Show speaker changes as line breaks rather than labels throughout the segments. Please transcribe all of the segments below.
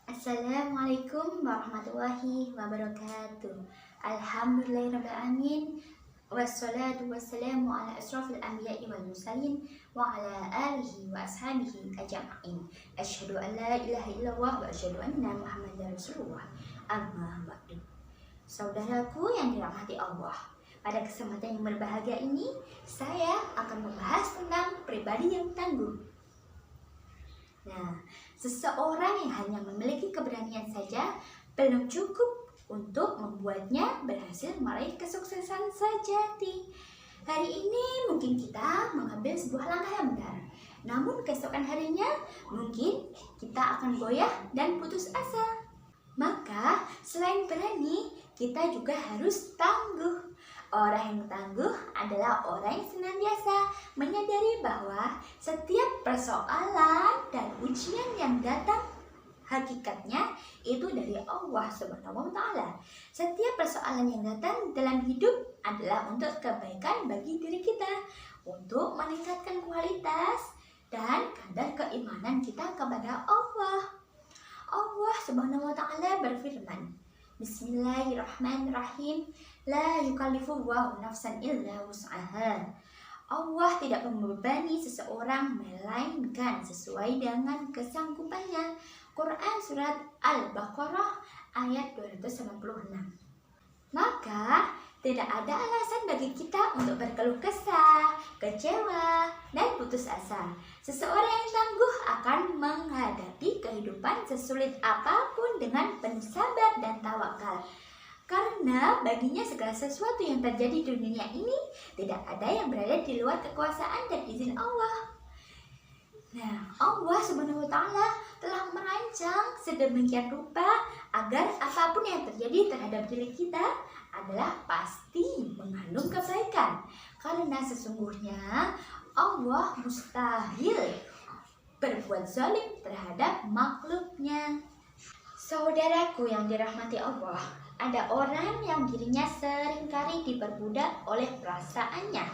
Assalamualaikum warahmatullahi wabarakatuh. Alhamdulillahirrabbilalamin. Wassalatu wassalamu ala asrafil anbiya'i wal mursalin wa ala alihi wa ashabihi ajma'in. Asyhadu an la ilaha illallah wa asyhadu anna Muhammadar Rasulullah. Amma ba'du. Saudaraku yang dirahmati Allah, pada kesempatan yang berbahagia ini saya akan membahas tentang pribadi yang tangguh. Nah, seseorang yang hanya memiliki keberanian saja belum cukup untuk membuatnya berhasil meraih kesuksesan sejati. Hari ini mungkin kita mengambil sebuah langkah yang benar, namun keesokan harinya mungkin kita akan goyah dan putus asa. Maka selain berani, kita juga harus tangguh. Orang yang tangguh adalah orang yang senantiasa menyadari bahwa setiap persoalan dan ujian yang datang hakikatnya itu dari Allah Subhanahu wa Ta'ala. Setiap persoalan yang datang dalam hidup adalah untuk kebaikan bagi diri kita, untuk meningkatkan kualitas dan kadar keimanan kita kepada Allah. Allah Subhanahu wa Ta'ala berfirman, Bismillahirrahmanirrahim. La yukallifullahu nafsan illa wus'aha. Allah tidak membebani seseorang melainkan sesuai dengan kesanggupannya. Quran surat Al-Baqarah ayat 296. Maka tidak ada alasan bagi kita untuk berkeluh kesah, kecewa, dan putus asa. Seseorang yang tangguh akan menghadapi kehidupan sesulit apapun dengan penuh sabar dan tawakal. Karena baginya segala sesuatu yang terjadi di dunia ini tidak ada yang berada di luar kekuasaan dan izin Allah. Nah, Allah Subhanahu wa Ta'ala telah merancang sedemikian rupa agar apapun yang terjadi terhadap diri kita adalah pasti mengandung kebaikan. Karena sesungguhnya Allah mustahil berbuat zalim terhadap makhluknya. Saudaraku yang dirahmati Allah, ada orang yang dirinya seringkali diperbudak oleh perasaannya.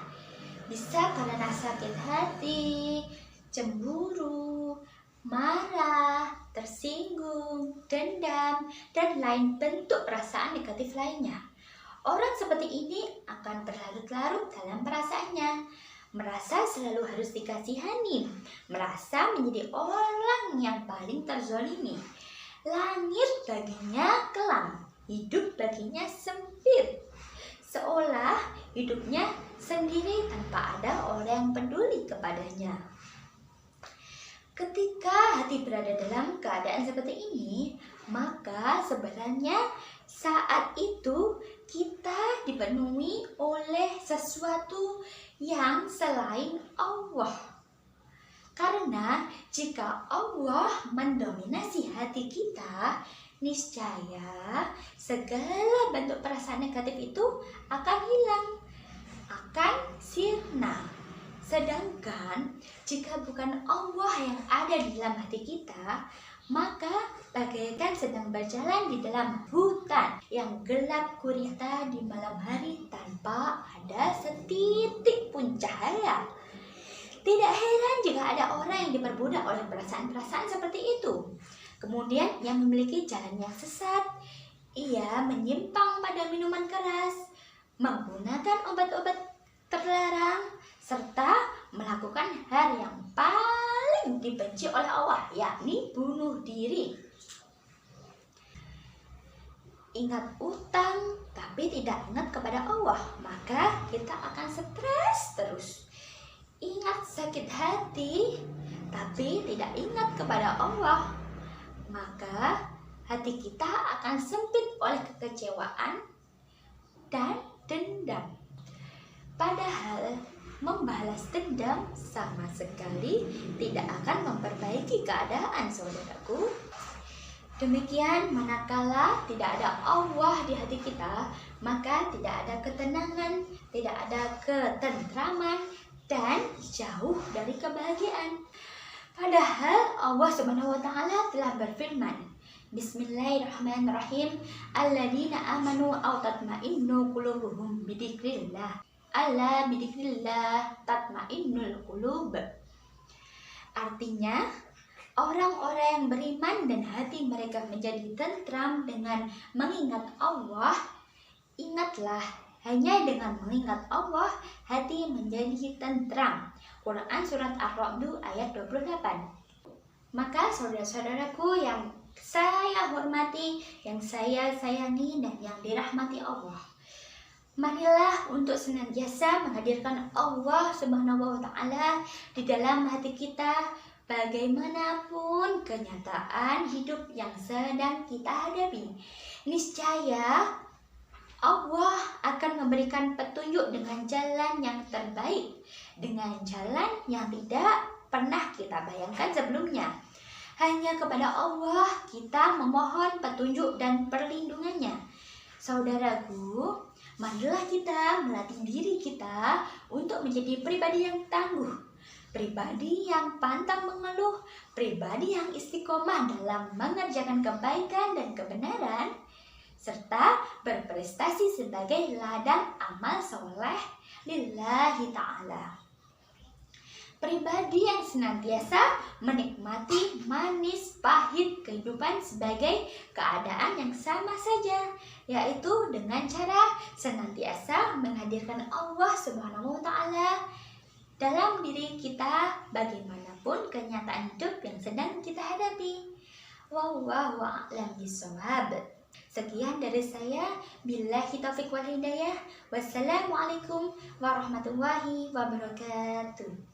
Bisa karena sakit hati, cemburu, marah, tersinggung, dendam, dan lain bentuk perasaan negatif lainnya. Orang seperti ini akan berlarut-larut dalam perasaannya, merasa selalu harus dikasihani, merasa menjadi orang yang paling terzolimi. Langit baginya kelam, hidup baginya sempit, seolah hidupnya sendiri tanpa ada orang yang peduli kepadanya. Ketika hati berada dalam keadaan seperti ini, maka sebenarnya saat itu kita dipenuhi oleh sesuatu yang selain Allah. Karena jika Allah mendominasi hati kita, niscaya segala bentuk perasaan negatif itu akan hilang, akan sirna. Sedangkan jika bukan Allah yang ada di dalam hati kita, maka bagaikan sedang berjalan di dalam hutan yang gelap gulita di malam hari tanpa ada setitik pun cahaya. Tidak heran jika ada orang yang diperbudak oleh perasaan-perasaan seperti itu. Kemudian yang memiliki jalan yang sesat, ia menyimpang pada minuman keras, menggunakan obat-obat terlarang, serta melakukan hal yang paling dibenci oleh Allah, yakni bunuh diri. Ingat utang tapi tidak ingat kepada Allah, maka kita akan stres terus. Ingat sakit hati tapi tidak ingat kepada Allah, maka hati kita akan sempit oleh kekecewaan dan dendam. Padahal membalas dendam sama sekali tidak akan memperbaiki keadaan, saudaraku. Demikian manakala tidak ada Allah di hati kita, maka tidak ada ketenangan, tidak ada ketentraman, dan jauh dari kebahagiaan. Padahal Allah Subhanahu wa Ta'ala telah berfirman, Bismillahirrahmanirrahim. Alladzina amanu aw tatma'innu qulubuhum bidzikrillah. Alla bidzikrillah tatma'innul qulub. Artinya, Orang-orang yang beriman dan hati mereka menjadi tentram dengan mengingat Allah. Ingatlah, hanya dengan mengingat Allah, hati menjadi tentram. Quran Surat Ar-Ra'd ayat 28. Maka saudara-saudaraku yang saya hormati, yang saya sayangi, dan yang dirahmati Allah, marilah untuk senantiasa menghadirkan Allah Subhanahu wa Ta'ala di dalam hati kita, bagaimanapun kenyataan hidup yang sedang kita hadapi. Niscaya Allah akan memberikan petunjuk dengan jalan yang terbaik, dengan jalan yang tidak pernah kita bayangkan sebelumnya. Hanya kepada Allah kita memohon petunjuk dan perlindungannya. Saudaraku, marilah kita melatih diri kita untuk menjadi pribadi yang tangguh, pribadi yang pantang mengeluh, pribadi yang istiqomah dalam mengerjakan kebaikan dan kebenaran, serta berprestasi sebagai ladang amal soleh lillahi ta'ala. Pribadi yang senantiasa menikmati manis pahit kehidupan sebagai keadaan yang sama saja, yaitu dengan cara senantiasa menghadirkan Allah Subhanahu wa Ta'ala dalam diri kita bagaimanapun kenyataan hidup yang sedang kita hadapi. Wallahu a'lam bishawab. Sekian dari saya. Billahi taufiq wal hidayah. Wassalamualaikum warahmatullahi wabarakatuh.